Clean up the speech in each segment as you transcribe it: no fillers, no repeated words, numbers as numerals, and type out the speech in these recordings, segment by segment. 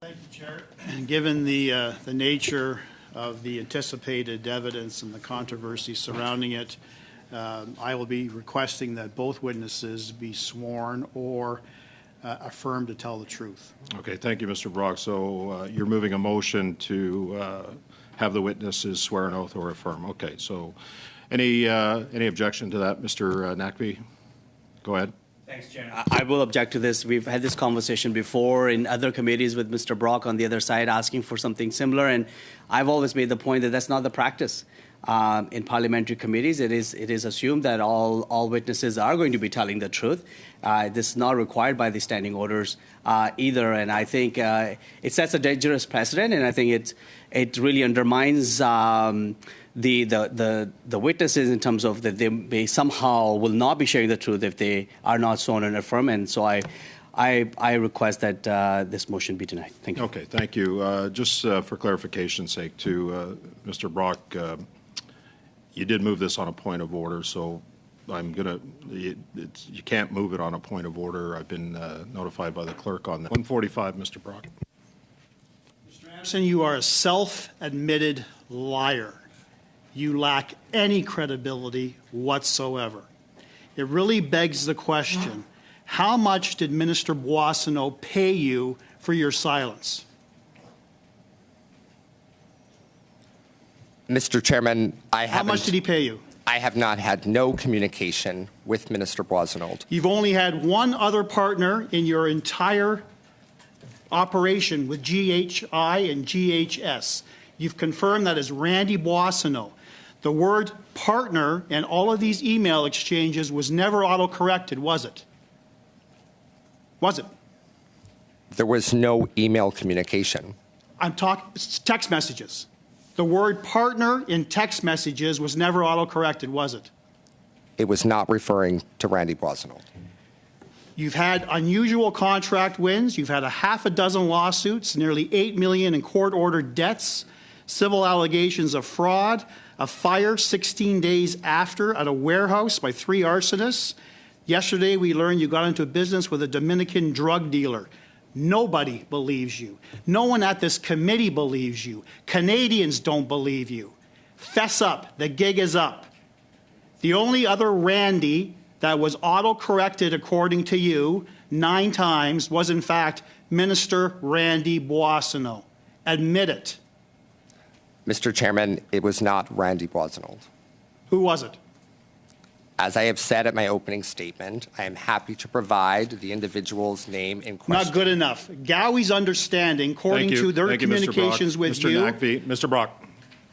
Thank you, Chair. Given the nature of the anticipated evidence and the controversy surrounding it, I will be requesting that both witnesses be sworn or affirmed to tell the truth. Okay, thank you, Mr. Brock. So you're moving a motion to have the witnesses swear an oath or affirm. Okay, so any objection to that, Mr. Nakvi? Go ahead. Thanks, Chair. I will object to this. We've had this conversation before in other committees with Mr. Brock on the other side asking for something similar, and I've always made the point that that's not the practice. In parliamentary committees, it is assumed that all witnesses are going to be telling the truth. This is not required by the standing orders either, and I think it sets a dangerous precedent, and I think it really undermines the witnesses in terms of that they somehow will not be sharing the truth if they are not sworn and affirmed. And so I request that this motion be denied. Thank you. Okay, thank you. Just for clarification's sake, to Mr. Brock, you did move this on a point of order, so I'm gonna. You can't move it on a point of order. I've been notified by the clerk on that. 145, Mr. Brock. Mr. Anderson, you are a self-admitted liar. You lack any credibility whatsoever. It really begs the question, how much did Minister Boissonnault pay you for your silence? Mr. Chairman, How much did he pay you? I have not had no communication with Minister Boissonnault. You've only had one other partner in your entire operation with GHI and GHS. You've confirmed that is Randy Boissonnault. The word partner in all of these email exchanges was never autocorrected, was it? Was it? There was no email communication. I'm talking text messages. The word partner in text messages was never autocorrected, was it? It was not referring to Randy Boissonnault. You've had unusual contract wins. You've had a half a dozen lawsuits, nearly $8 million in court-ordered debts, civil allegations of fraud, a fire 16 days after at a warehouse by 3 arsonists. Yesterday, we learned you got into business with a Dominican drug dealer. Nobody believes you. No one at this committee believes you. Canadians don't believe you. Fess up. The gig is up. The only other Randy that was auto-corrected, according to you, 9 times was, in fact, Minister Randy Boissonnault. Admit it. Mr. Chairman, it was not Randy Boissonnault. Who was it? As I have said at my opening statement, I am happy to provide the individual's name in question. Not good enough. Gowie's understanding, according to their communications with you. Mr. Nakvi, Mr. Brock,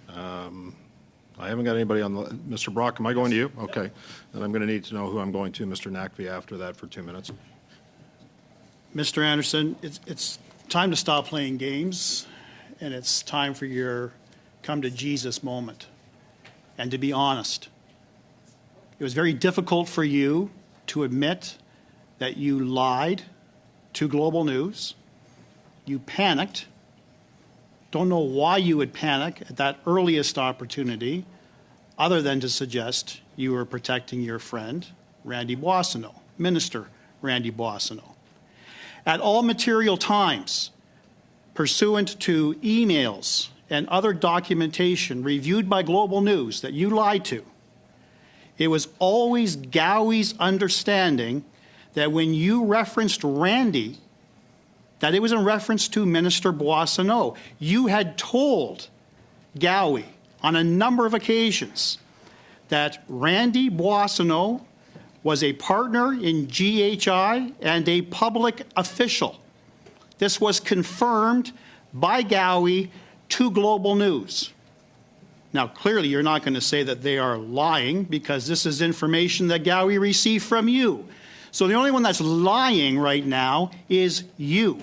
I haven't got anybody on the. Mr. Brock, am I going to you? Okay. Then I'm going to need to know who I'm going to, Mr. Nakvi, after that for 2 minutes. Mr. Anderson, it's time to stop playing games, and it's time for your come to Jesus moment, and to be honest. It was very difficult for you to admit that you lied to Global News. You panicked. Don't know why you would panic at that earliest opportunity, other than to suggest you were protecting your friend, Randy Boissonnault, Minister Randy Boissonnault. At all material times, pursuant to emails and other documentation reviewed by Global News that you lied to, it was always Gowie's understanding that when you referenced Randy, that it was in reference to Minister Boissonnault. You had told Gowie on a number of occasions that Randy Boissonnault was a partner in GHI and a public official. This was confirmed by Gowie to Global News. Now, clearly, you're not going to say that they are lying because this is information that Gowie received from you. So the only one that's lying right now is you.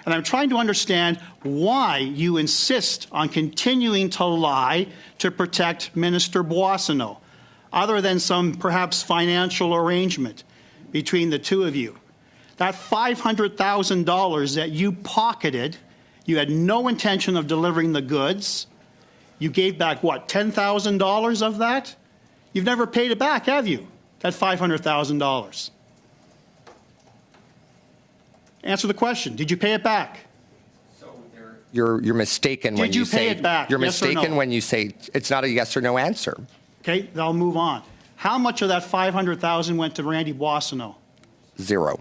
And I'm trying to understand why you insist on continuing to lie to protect Minister Boissonnault, other than some perhaps financial arrangement between the two of you. That $500,000 that you pocketed, you had no intention of delivering the goods. You gave back, what, $10,000 of that? You've never paid it back, have you, that $500,000? Answer the question. Did you pay it back? You're mistaken when Did you you pay say it back, you're yes or mistaken no? when you say it's not a yes or no answer. Okay, then I'll move on. How much of that 500,000 went to Randy Boissonnault? 0.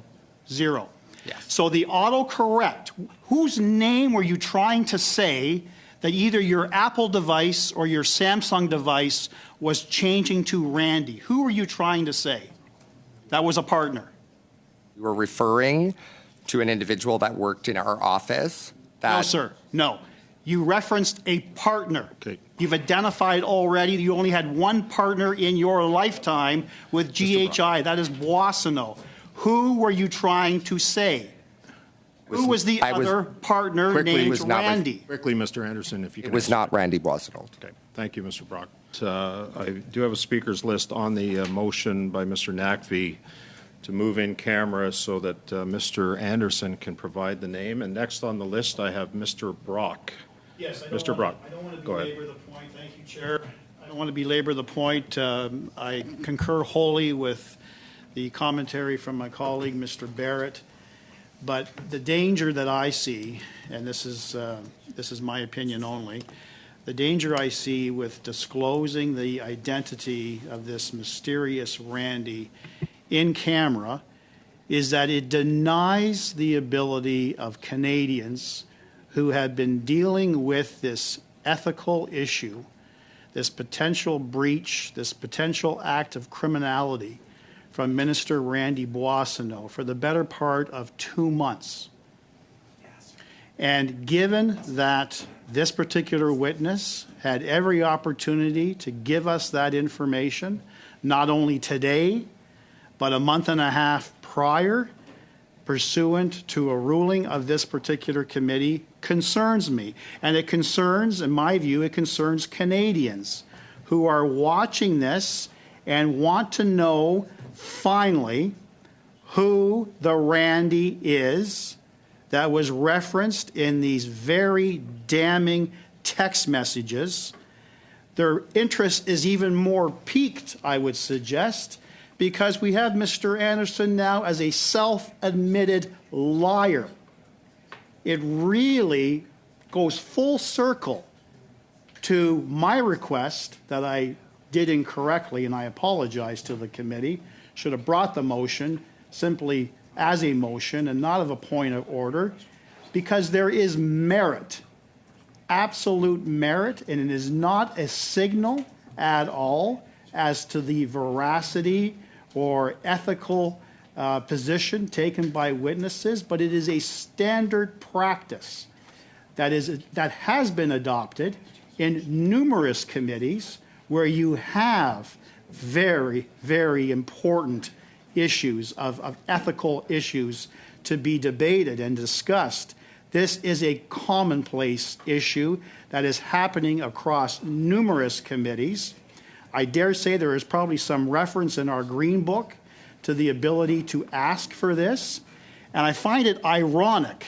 Zero. Yes. So the autocorrect, whose name were you trying to say that either your Apple device or your Samsung device was changing to Randy? Who were you trying to say that was a partner? You were referring to an individual that worked in our office. No, sir. No. You referenced a partner. Okay. You've identified already you only had one partner in your lifetime with GHI. That is Boissonnault. Who were you trying to say? Who was the other partner quickly named was not Randy? Quickly, Mr. Anderson, if you It can. was answer. not Randy Boissonnault. Okay, thank you, Mr. Brock. I do have a speakers list on the motion by Mr. Nakvi to move in camera so that Mr. Anderson can provide the name. And next on the list, I have Mr. Brock. Yes, Mr. Brock, I don't want to go ahead. belabor the point. Thank you, Chair. I don't want to belabor the point. I concur wholly with the commentary from my colleague, Mr. Barrett. But the danger that I see, and this is my opinion only, the danger I see with disclosing the identity of this mysterious Randy in camera is that it denies the ability of Canadians who have been dealing with this ethical issue, this potential breach, this potential act of criminality from Minister Randy Boissonnault for the better part of 2 months. And given that this particular witness had every opportunity to give us that information, not only today, but a month and a half prior, pursuant to a ruling of this particular committee, concerns me. And it concerns, in my view, it concerns Canadians who are watching this and want to know, finally, who the Randy is that was referenced in these very damning text messages. Their interest is even more piqued, I would suggest, because we have Mr. Anderson now as a self-admitted liar. It really goes full circle to my request that I did incorrectly, and I apologize to the committee, should have brought the motion simply as a motion and not of a point of order, because there is merit, absolute merit, and it is not a signal at all as to the veracity or ethical position taken by witnesses, but it is a standard practice that has been adopted in numerous committees where you have very, very important issues of ethical issues to be debated and discussed. This is a commonplace issue that is happening across numerous committees. I dare say there is probably some reference in our Green Book to the ability to ask for this. And I find it ironic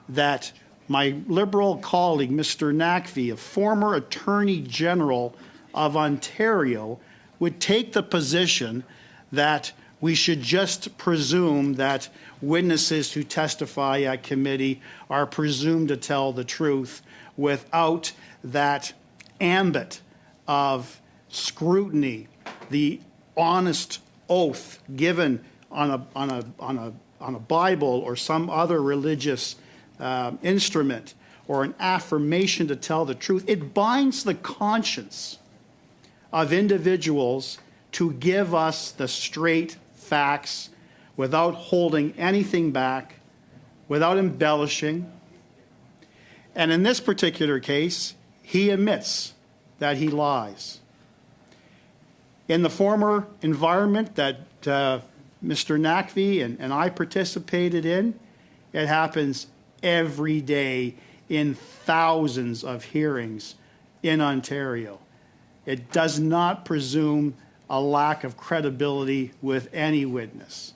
that my Liberal colleague, Mr. Nakvi, a former Attorney General of Ontario, would take the position that we should just presume that witnesses who testify at committee are presumed to tell the truth without that ambit of scrutiny, the honest oath given on a Bible or some other religious instrument, or an affirmation to tell the truth. It binds the conscience of individuals to give us the straight facts without holding anything back, without embellishing. And in this particular case, he admits that he lies. In the former environment that Mr. Nakvi and I participated in, it happens every day in thousands of hearings in Ontario. It does not presume a lack of credibility with any witness.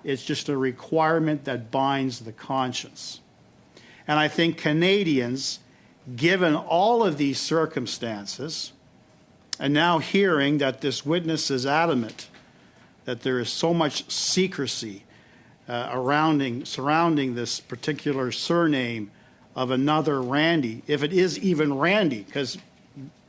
It's just a requirement that binds the conscience. And I think Canadians, given all of these circumstances, and now hearing that this witness is adamant that there is so much secrecy surrounding this particular surname of another Randy, if it is even Randy, because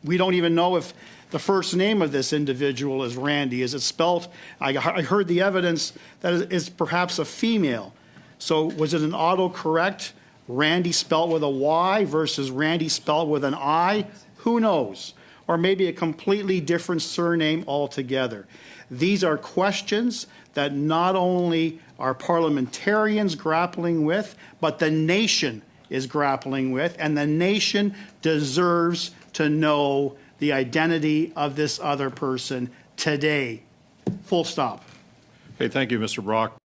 we don't even know if the first name of this individual is Randy. Is it spelt? I heard the evidence that it's perhaps a female. So was it an autocorrect, Randy spelled with a Y versus Randy spelled with an I? Who knows? Or maybe a completely different surname altogether. These are questions that not only are parliamentarians grappling with, but the nation is grappling with, and the nation deserves to know the identity of this other person today. Full stop. Okay, thank you, Mr. Brock.